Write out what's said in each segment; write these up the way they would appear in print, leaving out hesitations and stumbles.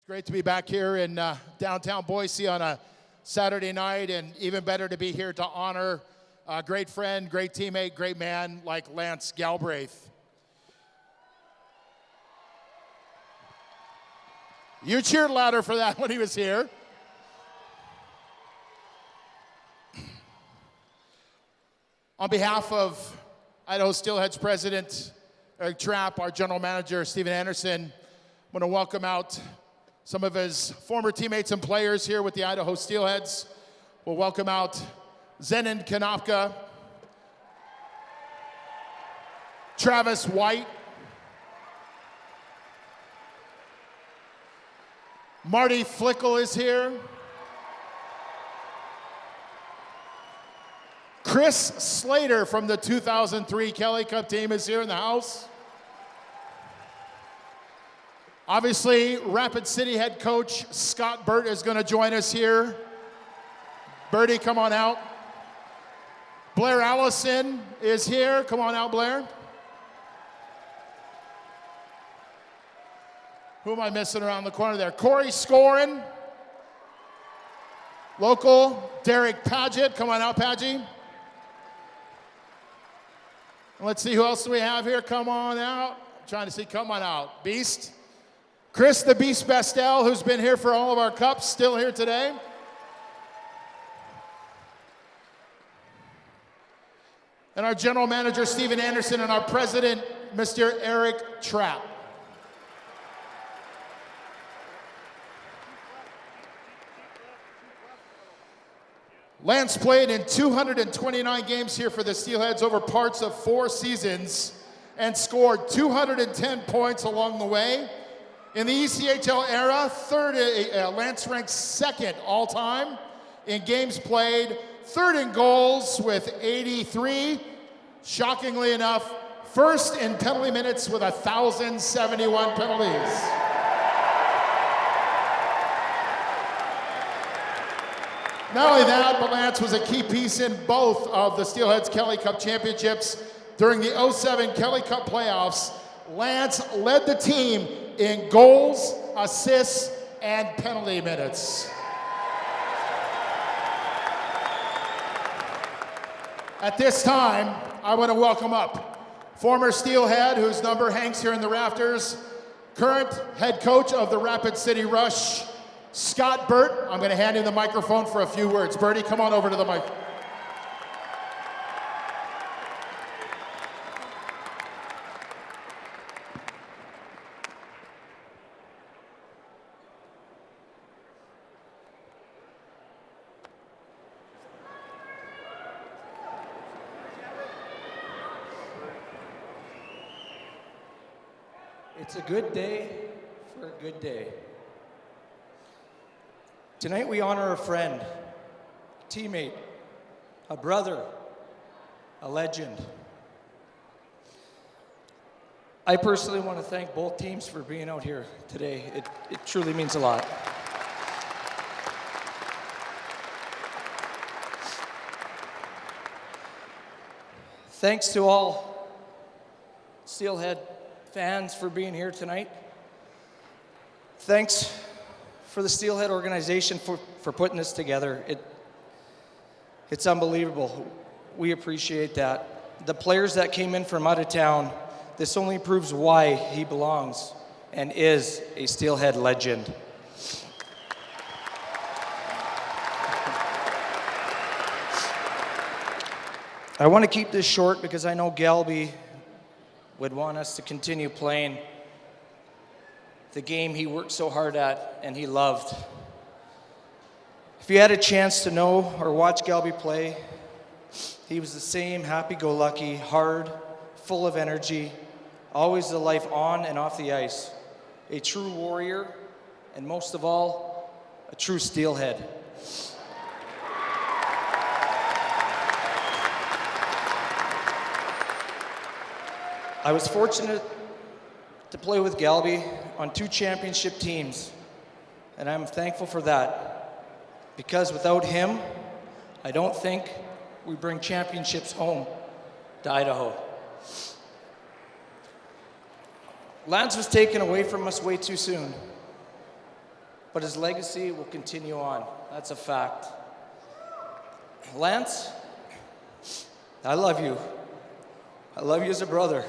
Great to be back here in downtown Boise on a Saturday night, and even better to be here to honor a great friend, great teammate, great man like Lance Galbraith. You cheered louder for that when he was here. On behalf of Idaho Steelheads President Eric Trapp, our General Manager Steven Anderson, I want to welcome out some of his former teammates and players here with the Idaho Steelheads. We'll welcome out Zenon Konopka, Travis White, Marty Flickle is here, Chris Slater from the 2003 Kelly Cup team is here in the house. Obviously, Rapid City head coach Scott Burt is going to join us here. Bertie, come on out. Blair Allison is here. Come on out, Blair. Who am I missing around the corner there? Corey Scorin. Local, Derek Paget. Come on out, Paget. Let's see who else do we have here. Come on out. I'm trying to see. Come on out. Beast. Chris the Beast Bastel, who's been here for all of our cups, still here today. And our General Manager, Steven Anderson, and our President, Mr. Eric Trapp. Lance played in 229 games here for the Steelheads over parts of 4 seasons and scored 210 points along the way. In the ECHL era, Lance ranked 2nd all-time in games played, 3rd in goals with 83. Shockingly enough, 1st in penalty minutes with 1,071 penalties. Not only that, but Lance was a key piece in both of the Steelheads Kelly Cup championships. During the 2007 Kelly Cup playoffs, Lance led the team in goals, assists, and penalty minutes. At this time, I want to welcome up former Steelhead, whose number hangs here in the rafters, current head coach of the Rapid City Rush, Scott Burt. I'm going to hand him the microphone for a few words. Bertie, come on over to the mic. It's a good day for a good day. Tonight we honor a friend, a teammate, a brother, a legend. I personally want to thank both teams for being out here today. It truly means a lot. Thanks to all Steelhead fans for being here tonight. Thanks for the Steelhead organization for putting this together. It's unbelievable. We appreciate that. The players that came in from out of town, this only proves why he belongs and is a Steelhead legend. I want to keep this short because I know Galby would want us to continue playing the game he worked so hard at and he loved. If you had a chance to know or watch Galby play, he was the same happy-go-lucky, hard, full of energy, always the life on and off the ice. A true warrior, and most of all, a true Steelhead. I was fortunate to play with Galby on 2 championship teams, and I'm thankful for that, because without him, I don't think we bring championships home to Idaho. Lance was taken away from us way too soon. but his legacy will continue on. That's a fact. Lance, I love you. I love you as a brother.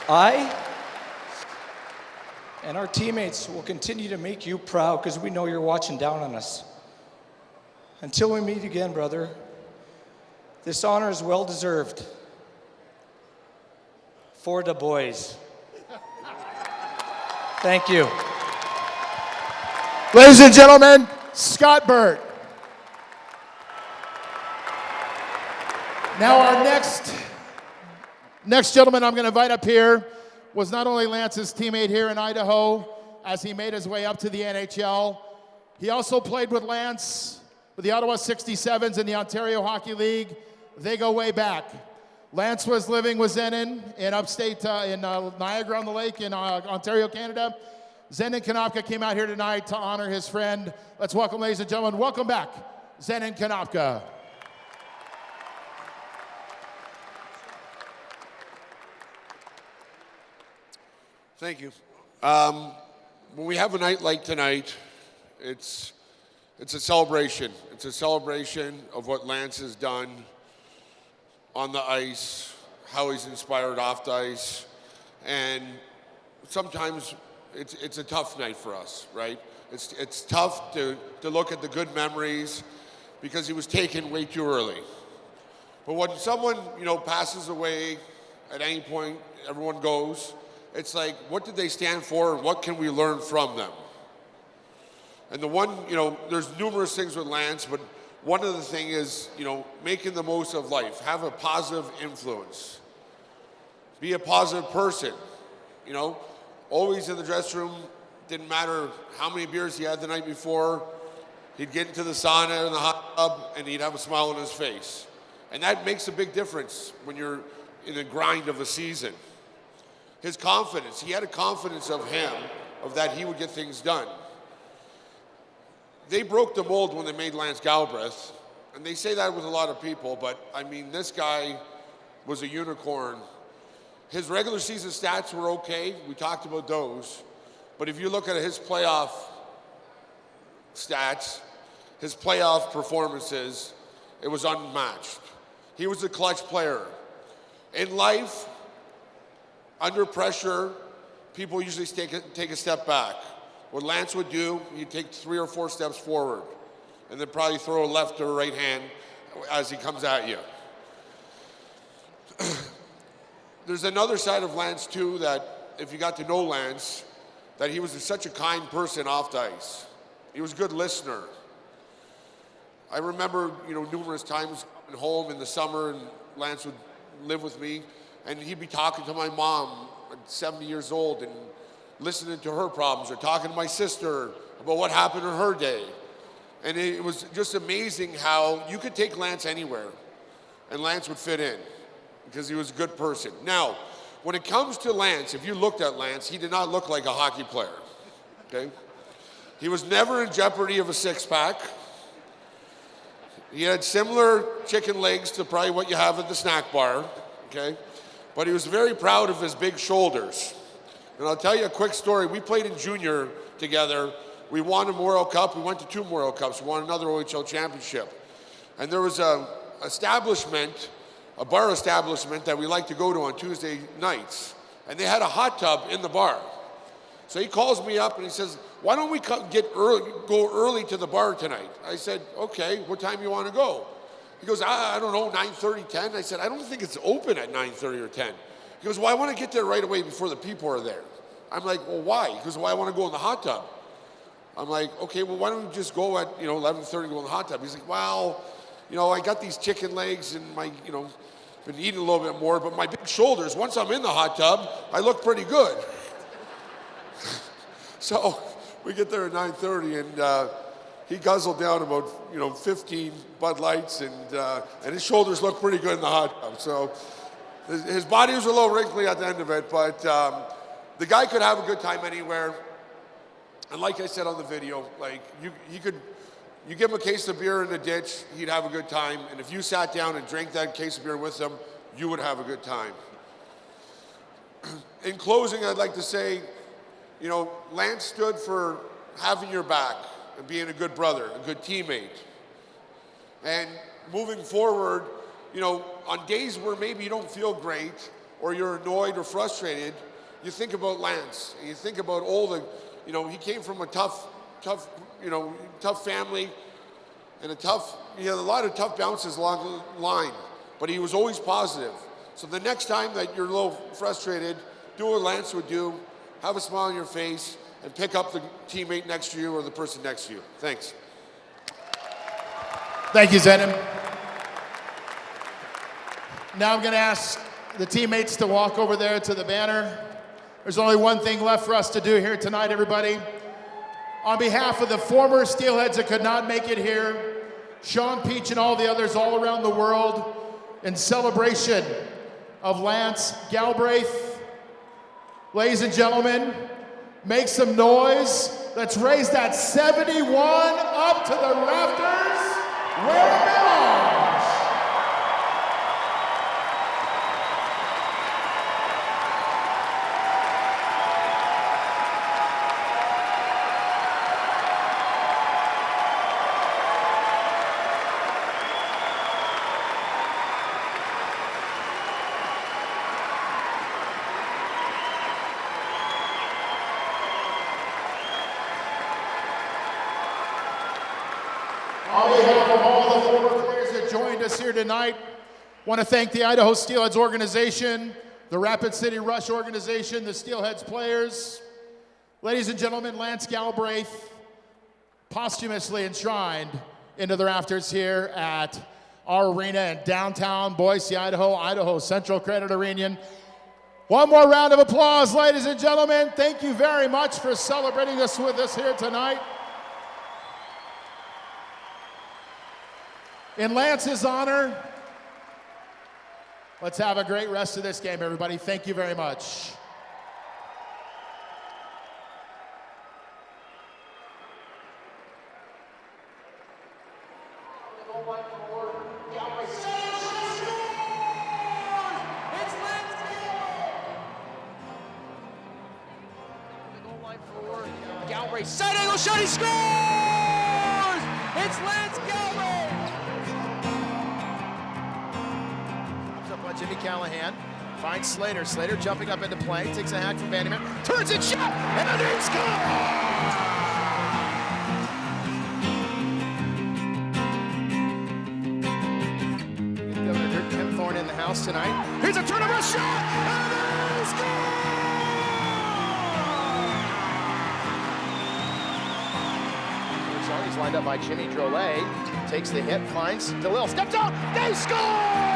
I and our teammates will continue to make you proud because we know you're watching down on us. Until we meet again, brother, this honor is well deserved. For the boys. Thank you. Ladies and gentlemen, Scott Burt. Now our next gentleman I'm going to invite up here was not only Lance's teammate here in Idaho as he made his way up to the NHL, he also played with Lance with the Ottawa 67s in the Ontario Hockey League. They go way back. Lance was living with Zenon in upstate, in Niagara-on-the-Lake in Ontario, Canada. Zenon Konopka came out here tonight to honor his friend. Let's welcome, ladies and gentlemen, welcome back, Zenon Konopka. Thank you. When we have a night like tonight, it's a celebration. It's a celebration of what Lance has done on the ice, how he's inspired off the ice, and sometimes it's a tough night for us, right? It's tough to look at the good memories because he was taken way too early. But when someone, passes away at any point, everyone goes. It's like, what did they stand for and what can we learn from them? And the one, there's numerous things with Lance, but one of the things is, making the most of life. Have a positive influence. Be a positive person, Always in the dressing room, didn't matter how many beers he had the night before, he'd get into the sauna and the hot tub and he'd have a smile on his face. And that makes a big difference when you're in the grind of a season. His confidence, he had a confidence of him, of that he would get things done. They broke the mold when they made Lance Galbraith, and they say that with a lot of people, but I mean, this guy was a unicorn. His regular season stats were okay, we talked about those, but if you look at his playoff stats, his playoff performances, it was unmatched. He was a clutch player. In life, under pressure, people usually take a step back. What Lance would do, he'd take 3 or 4 steps forward and then probably throw a left or a right hand as he comes at you. There's another side of Lance too that if you got to know Lance, that he was such a kind person off the ice. He was a good listener. I remember, numerous times coming home in the summer and Lance would live with me and he'd be talking to my mom at 70 years old and listening to her problems or talking to my sister about what happened in her day. And it was just amazing how you could take Lance anywhere and Lance would fit in because he was a good person. Now, when it comes to Lance, if you looked at Lance, he did not look like a hockey player, okay? He was never in jeopardy of a six-pack. He had similar chicken legs to probably what you have at the snack bar, okay? But he was very proud of his big shoulders. And I'll tell you a quick story. We played in junior together. We won a Memorial Cup. We went to 2 Memorial Cups. We won another OHL championship. And there was a bar establishment that we like to go to on Tuesday nights. And they had a hot tub in the bar. So he calls me up and he says, why don't we go early to the bar tonight? I said, okay, what time you want to go? He goes, I don't know, 9:30, 10. I said, I don't think it's open at 9:30 or 10. He goes, well, I want to get there right away before the people are there. I'm like, well, why? He goes, well, I want to go in the hot tub. I'm like, okay, well, why don't we just go at 11:30 go in the hot tub? He's like, well, I got these chicken legs and my, been eating a little bit more, but my big shoulders, once I'm in the hot tub, I look pretty good. So we get there at 9:30 and he guzzled down about 15 Bud Lights and his shoulders look pretty good in the hot tub. So his body was a little wrinkly at the end of it, but the guy could have a good time anywhere. And like I said on the video, like he could You give him a case of beer in the ditch, he'd have a good time. And if you sat down and drank that case of beer with him, you would have a good time. In closing, I'd like to say, you know, Lance stood for having your back and being a good brother, a good teammate. And moving forward, you know, on days where maybe you don't feel great or you're annoyed or frustrated, you think about Lance. And you think about all the, you know, he came from a tough family and he had a lot of tough bounces along the line, but he was always positive. So the next time that you're a little frustrated, do what Lance would do, have a smile on your face, and pick up the teammate next to you or the person next to you. Thanks. Thank you, Zenon. Now I'm going to ask the teammates to walk over there to the banner. There's only one thing left for us to do here tonight, everybody. On behalf of the former Steelheads that could not make it here, Sean Peach and all the others all around the world, in celebration of Lance Galbraith, ladies and gentlemen, make some noise. Let's raise that 71 up to the rafters where it belongs. On behalf of all the former players that joined us here tonight, I want to thank the Idaho Steelheads organization, the Rapid City Rush organization, the Steelheads players. Ladies and gentlemen, Lance Galbraith, posthumously enshrined into the rafters here at our arena in downtown Boise, Idaho, Idaho Central Credit Union. One more round of applause, ladies and gentlemen. Thank you very much for celebrating this with us here tonight. In Lance's honor, let's have a great rest of this game, everybody. Thank you very much. Galbraith, side angle shot, he scores! It's Lance Galbraith! Comes up on Jimmy Callahan, finds Slater. Slater jumping up into play, takes a hack from Vandermeer, turns it, shot, and he scores! Governor Tim Thorne in the house tonight. Here's a turnover shot, and he scores! He's lined up by Jimmy Drolet, takes the hit, finds DeLille, steps out, they score!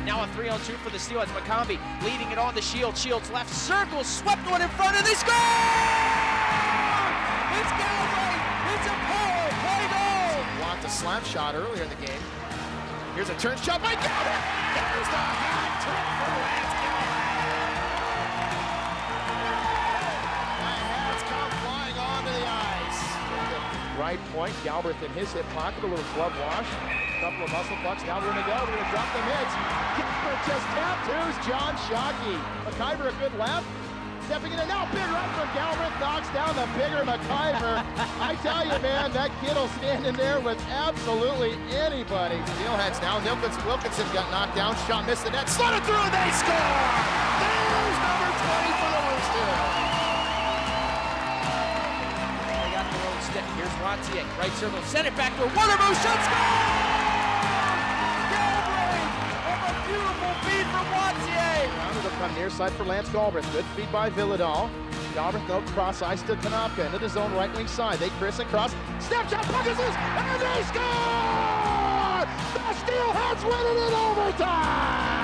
Now a 3-on-2 for the Steelheads. McCombie leading it on the Shield. Shields left circle, swept one in front, and they score! It's Galbraith! It's a power play goal! Blocked a slap shot earlier in the game. Here's a turn shot by Galbraith! There's the hat trick for Lance Galbraith! My hats come flying onto the ice. Right point, Galbraith in his hip pocket, a little glove wash. Couple of muscle bucks, now we're gonna go, we're gonna drop them hits. Galbraith just tapped, who's John Shockey. McIver a good left, stepping in and now big run from Galbraith, knocks down the bigger McIver. I tell you, man, that kid will stand in there with absolutely anybody. Steelheads now, Wilkinson got knocked down, shot missed the net, slid it through, and they score! There's number 20 for the Roosters. They got the road stick, here's Wattier, right circle, send it back to a Watermoo, shot, score! Beautiful feed from Wattier. Rounded up on near side for Lance Galbraith. Good feed by Villadal. Galbraith out cross ice to Konopka, into the zone right wing side. They criss and cross. Step shot, puck is loose, and they score! The Steelheads win it in overtime!